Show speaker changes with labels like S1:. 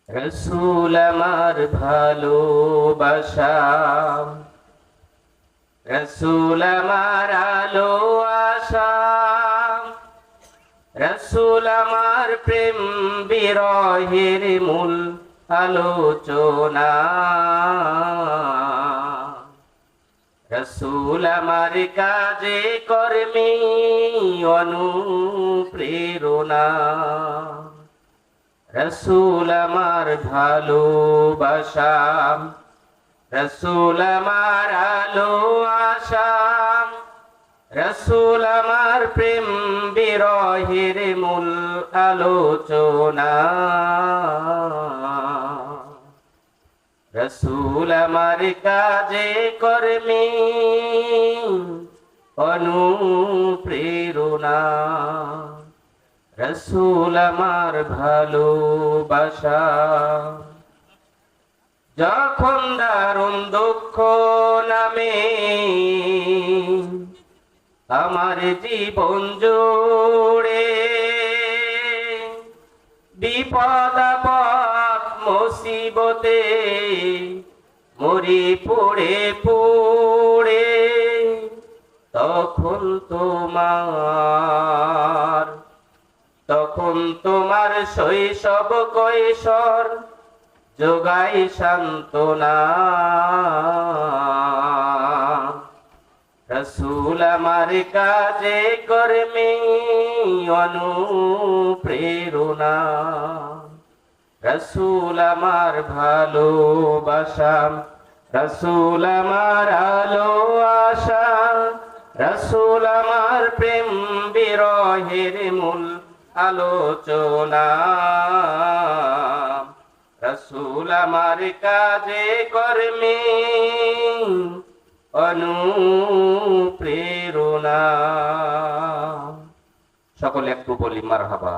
S1: রসুল আমার ভালোবাসা, রসুল আমার আলো আশা, রসুল আমার প্রেম বিরহের মূল আলোচনা। রসুল আমার কাজে কর্মে অনুপ্রেরণা। রসুল আমার ভালোবাসা, রসুল আমার আলো আশা, রসুল আমার প্রেম বিরহের মূল আলোচনা। রসুল আমার কাজে কর্মে অনুপ্রেরণা। রসুল আমার ভালোবাসা। যখন দারুণ দুঃখ নামে আমার জীবন জুড়ে, বিপদ আপদ মুসিবতে মরি পড়ে পড়ে, তখন তোমার শৈশব কৈশোর যোগাই সান্ত্বনা। রসুল আমার কাজে কর্মে অনুপ্রেরণা। রসুল আমার ভালোবাসা, রসুল আমার আলো আশা, রসুল আমার প্রেম বিরহের মূল আলোচনা। রসুল আমার কাজে কর্মে অনুপ্রেরণা। সকলে একটু বলি মারহাবা।